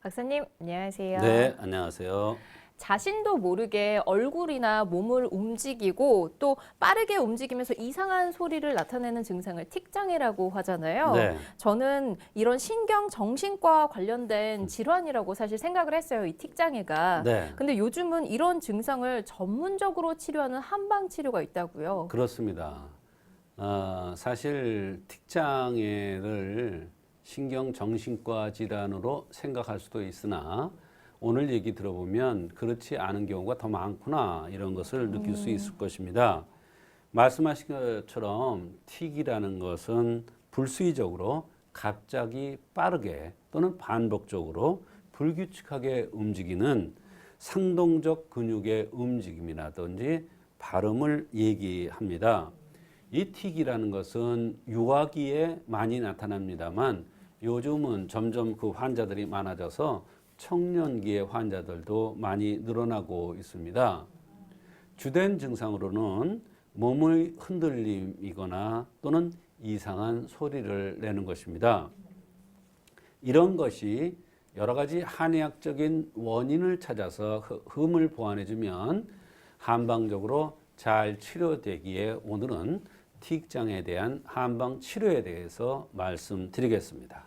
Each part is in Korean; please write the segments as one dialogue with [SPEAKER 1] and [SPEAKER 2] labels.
[SPEAKER 1] 박사님, 안녕하세요.
[SPEAKER 2] 네, 안녕하세요.
[SPEAKER 1] 자신도 모르게 얼굴이나 몸을 움직이고 또 빠르게 움직이면서 이상한 소리를 나타내는 증상을 틱장애라고 하잖아요.
[SPEAKER 2] 네,
[SPEAKER 1] 저는 이런 신경정신과 관련된 질환이라고 사실 생각을 했어요, 이 틱장애가.
[SPEAKER 2] 네,
[SPEAKER 1] 근데 요즘은 이런 증상을 전문적으로 치료하는 한방 치료가 있다고요.
[SPEAKER 2] 그렇습니다. 사실 틱장애를 신경정신과 질환으로 생각할 수도 있으나 오늘 얘기 들어보면 그렇지 않은 경우가 더 많구나 이런 것을 느낄 수 있을 것입니다. 말씀하신 것처럼 틱이라는 것은 불수의적으로 갑자기 빠르게 또는 반복적으로 불규칙하게 움직이는 상동적 근육의 움직임이라든지 발음을 얘기합니다. 이 틱이라는 것은 유아기에 많이 나타납니다만 요즘은 점점 그 환자들이 많아져서 청년기의 환자들도 많이 늘어나고 있습니다. 주된 증상으로는 몸의 흔들림이거나 또는 이상한 소리를 내는 것입니다. 이런 것이 여러 가지 한의학적인 원인을 찾아서 흠을 보완해주면 한방적으로 잘 치료되기에 오늘은 틱장애에 대한 한방 치료에 대해서 말씀드리겠습니다.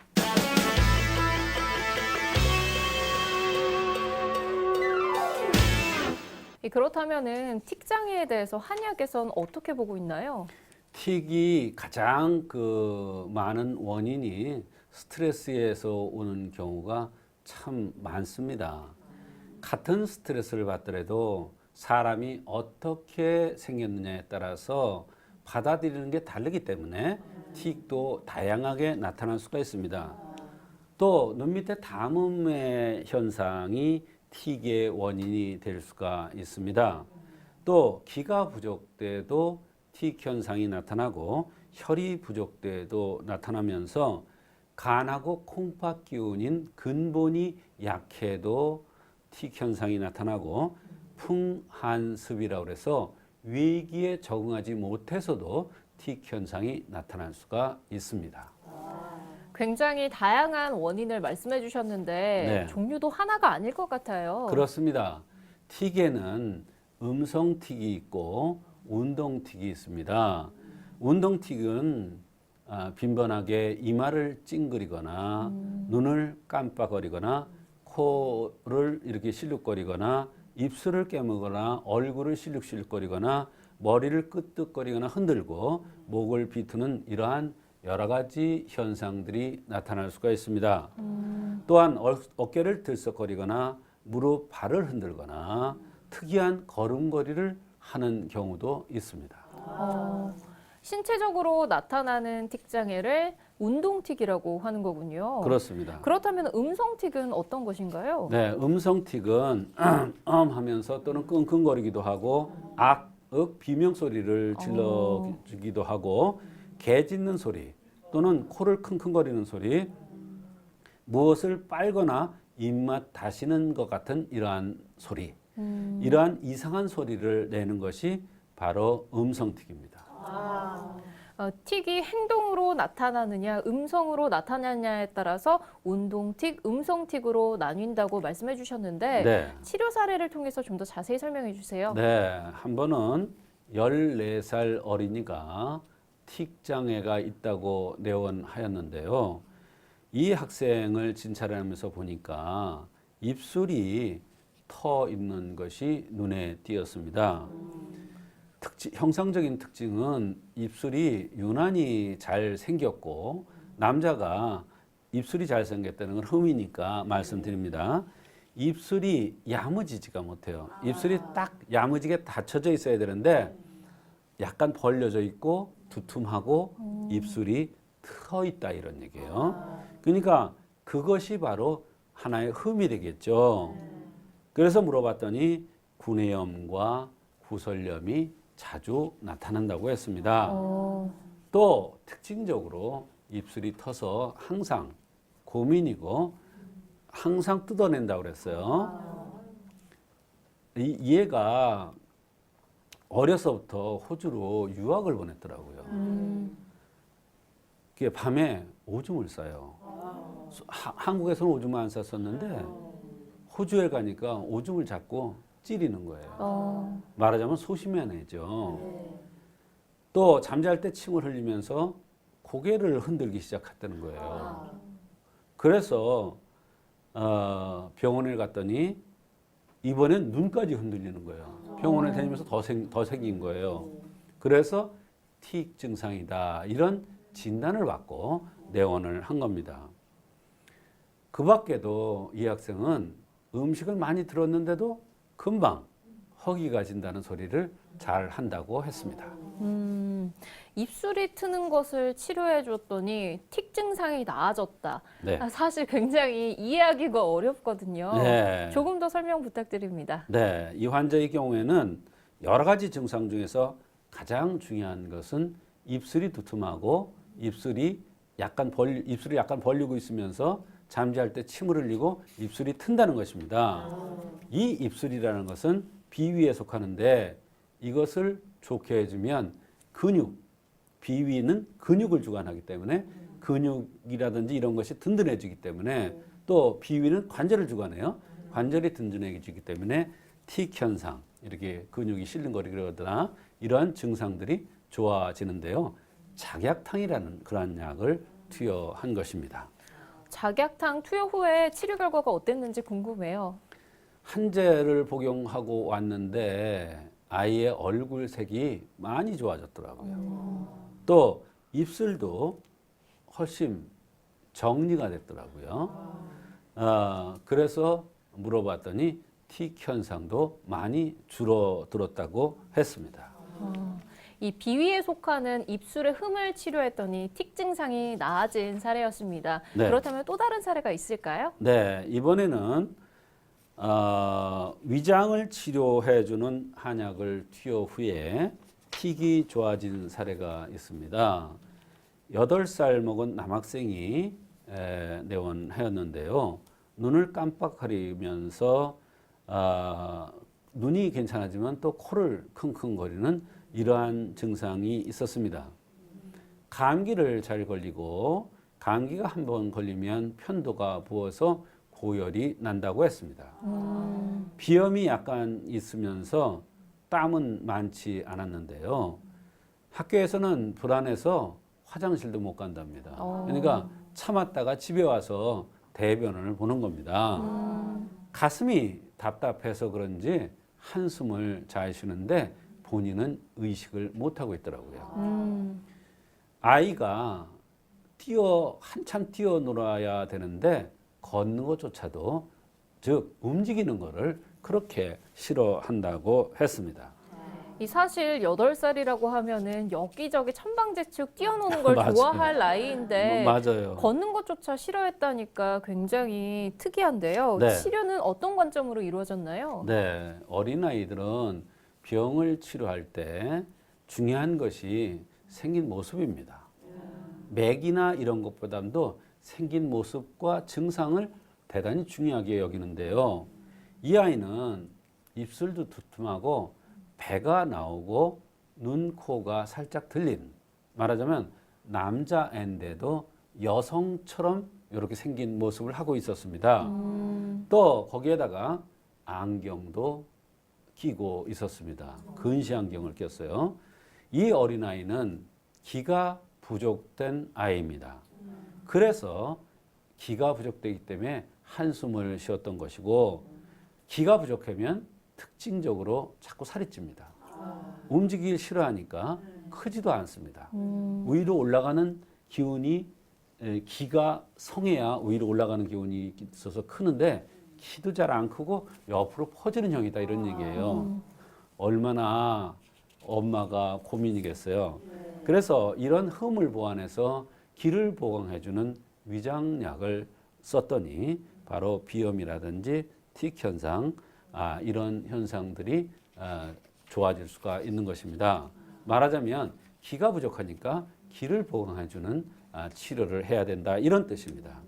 [SPEAKER 1] 그렇다면은 틱장애에 대해서 한의학에서는 어떻게 보고 있나요?
[SPEAKER 2] 틱이 가장 많은 원인이 스트레스에서 오는 경우가 참 많습니다. 같은 스트레스를 받더라도 사람이 어떻게 생겼느냐에 따라서 받아들이는 게 다르기 때문에 틱도 다양하게 나타날 수가 있습니다. 또 눈 밑에 담음의 현상이 틱의 원인이 될 수가 있습니다. 또 기가 부족돼도 틱 현상이 나타나고 혈이 부족돼도 나타나면서 간하고 콩팥 기운인 근본이 약해도 틱 현상이 나타나고 풍한습이라고 해서 위기에 적응하지 못해서도 틱 현상이 나타날 수가 있습니다.
[SPEAKER 1] 굉장히 다양한 원인을 말씀해 주셨는데
[SPEAKER 2] 네.
[SPEAKER 1] 종류도 하나가 아닐 것 같아요.
[SPEAKER 2] 그렇습니다. 틱에는 음성 틱이 있고 운동 틱이 있습니다. 운동 틱은 빈번하게 이마를 찡그리거나 눈을 깜빡거리거나 코를 이렇게 실룩거리거나 입술을 깨물거나 얼굴을 실룩실룩거리거나 머리를 끄덕거리거나 흔들고 목을 비트는 이러한 여러 가지 현상들이 나타날 수가 있습니다. 또한 어깨를 들썩거리거나 무릎, 발을 흔들거나 특이한 걸음걸이를 하는 경우도 있습니다.
[SPEAKER 1] 신체적으로 나타나는 틱장애를 운동틱이라고 하는 거군요.
[SPEAKER 2] 그렇습니다.
[SPEAKER 1] 그렇다면 음성틱은 어떤 것인가요?
[SPEAKER 2] 네, 음성 틱은 하면서 또는 끙끙거리기도 하고 비명 소리를 질러주기도 하고 개 짖는 소리 또는 코를 킁킁거리는 소리 무엇을 빨거나 입맛 다시는 것 같은 이러한 소리 이러한 이상한 소리를 내는 것이 바로 음성틱입니다.
[SPEAKER 1] 틱이 행동으로 나타나느냐, 음성으로 나타나느냐에 따라서 운동틱, 음성틱으로 나뉜다고 말씀해 주셨는데
[SPEAKER 2] 네.
[SPEAKER 1] 치료 사례를 통해서 좀 더 자세히 설명해 주세요.
[SPEAKER 2] 네, 한 번은 14살 어린이가 틱 장애가 있다고 내원하였는데요. 이 학생을 진찰하면서 보니까 입술이 터 있는 것이 눈에 띄었습니다. 형상적인 특징은 입술이 유난히 잘 생겼고 남자가 입술이 잘 생겼다는 건 흠이니까 말씀드립니다. 입술이 야무지지가 못해요. 입술이 딱 야무지게 닫혀져 있어야 되는데 약간 벌려져 있고 두툼하고 입술이 트어 있다 이런 얘기예요. 그러니까 그것이 바로 하나의 흠이 되겠죠. 그래서 물어봤더니 구내염과 구설염이 자주 나타난다고 했습니다. 또 특징적으로 입술이 터서 항상 고민이고 항상 뜯어낸다고 그랬어요. 얘가 어려서부터 호주로 유학을 보냈더라고요. 그게 밤에 오줌을 싸요. 한국에서는 오줌을 안 쌌었는데 호주에 가니까 오줌을 잡고 찌리는 거예요. 말하자면 소심해내죠. 또 잠잘 때 침을 흘리면서 고개를 흔들기 시작했다는 거예요. 그래서 병원에 갔더니 이번엔 눈까지 흔들리는 거예요. 병원에 다니면서 더 생긴 거예요. 그래서 틱 증상이다. 이런 진단을 받고 내원을 한 겁니다. 그 밖에도 이 학생은 음식을 많이 들었는데도 금방 허기가 진다는 소리를 잘 한다고 했습니다.
[SPEAKER 1] 입술이 트는 것을 치료해 줬더니 틱 증상이 나아졌다.
[SPEAKER 2] 네.
[SPEAKER 1] 사실 굉장히 이해하기가 어렵거든요.
[SPEAKER 2] 네.
[SPEAKER 1] 조금 더 설명 부탁드립니다.
[SPEAKER 2] 네, 이 환자의 경우에는 여러 가지 증상 중에서 가장 중요한 것은 입술이 두툼하고 입술이 약간 벌리고 있으면서 잠잘 때 침을 흘리고 입술이 튼다는 것입니다. 이 입술이라는 것은 비위에 속하는데 이것을 좋게 해주면 비위는 근육을 주관하기 때문에 근육이라든지 이런 것이 든든해지기 때문에 또 비위는 관절을 주관해요. 관절이 든든해지기 때문에 틱 현상, 이렇게 근육이 실른거리거나 이러한 증상들이 좋아지는데요. 작약탕이라는 그러한 약을 투여한 것입니다.
[SPEAKER 1] 작약탕 투여 후에 치료 결과가 어땠는지 궁금해요.
[SPEAKER 2] 한제를 복용하고 왔는데 아이의 얼굴색이 많이 좋아졌더라고요. 또 입술도 훨씬 정리가 됐더라고요. 그래서 물어봤더니 틱 현상도 많이 줄어들었다고 했습니다.
[SPEAKER 1] 이 비위에 속하는 입술의 흠을 치료했더니 틱 증상이 나아진 사례였습니다.
[SPEAKER 2] 네.
[SPEAKER 1] 그렇다면 또 다른 사례가 있을까요?
[SPEAKER 2] 네, 이번에는 위장을 치료해주는 한약을 투여 후에 틱이 좋아진 사례가 있습니다. 8살 먹은 남학생이 내원하였는데요. 눈을 깜빡거리면서 눈이 괜찮아지면 또 코를 킁킁거리는 이러한 증상이 있었습니다. 감기를 잘 걸리고 감기가 한번 걸리면 편도가 부어서 고열이 난다고 했습니다. 비염이 약간 있으면서 땀은 많지 않았는데요. 학교에서는 불안해서 화장실도 못 간답니다. 그러니까 참았다가 집에 와서 대변을 보는 겁니다. 가슴이 답답해서 그런지 한숨을 잘 쉬는데 본인은 의식을 못하고 있더라고요. 아이가 한참 뛰어놀아야 되는데 걷는 것조차도 즉 움직이는 것을 그렇게 싫어한다고 했습니다.
[SPEAKER 1] 이 사실 8살이라고 하면은 여기저기 천방지축 뛰어노는 걸
[SPEAKER 2] 맞아요.
[SPEAKER 1] 좋아할 나이인데
[SPEAKER 2] 맞아요.
[SPEAKER 1] 걷는 것조차 싫어했다니까 굉장히 특이한데요.
[SPEAKER 2] 네.
[SPEAKER 1] 치료는 어떤 관점으로 이루어졌나요?
[SPEAKER 2] 네, 어린아이들은 병을 치료할 때 중요한 것이 생긴 모습입니다. 맥이나 이런 것보다도 생긴 모습과 증상을 대단히 중요하게 여기는데요. 이 아이는 입술도 두툼하고 배가 나오고 눈, 코가 살짝 들린, 말하자면 남자인데도 여성처럼 이렇게 생긴 모습을 하고 있었습니다. 또 거기에다가 안경도 끼고 있었습니다. 근시 안경을 꼈어요. 이 어린아이는 기가 부족된 아이입니다. 그래서 기가 부족되기 때문에 한숨을 쉬었던 것이고, 기가 부족하면 특징적으로 자꾸 살이 찝니다. 움직이기 싫어하니까 크지도 않습니다. 위로 올라가는 기운이, 기가 성해야 위로 올라가는 기운이 있어서 크는데 키도 잘 안 크고 옆으로 퍼지는 형이다, 이런 얘기예요. 얼마나 엄마가 고민이겠어요. 그래서 이런 흠을 보완해서 기를 보강해주는 위장약을 썼더니 바로 비염이라든지 틱 현상, 이런 현상들이 좋아질 수가 있는 것입니다. 말하자면 기가 부족하니까 기를 보강해주는 치료를 해야 된다, 이런 뜻입니다.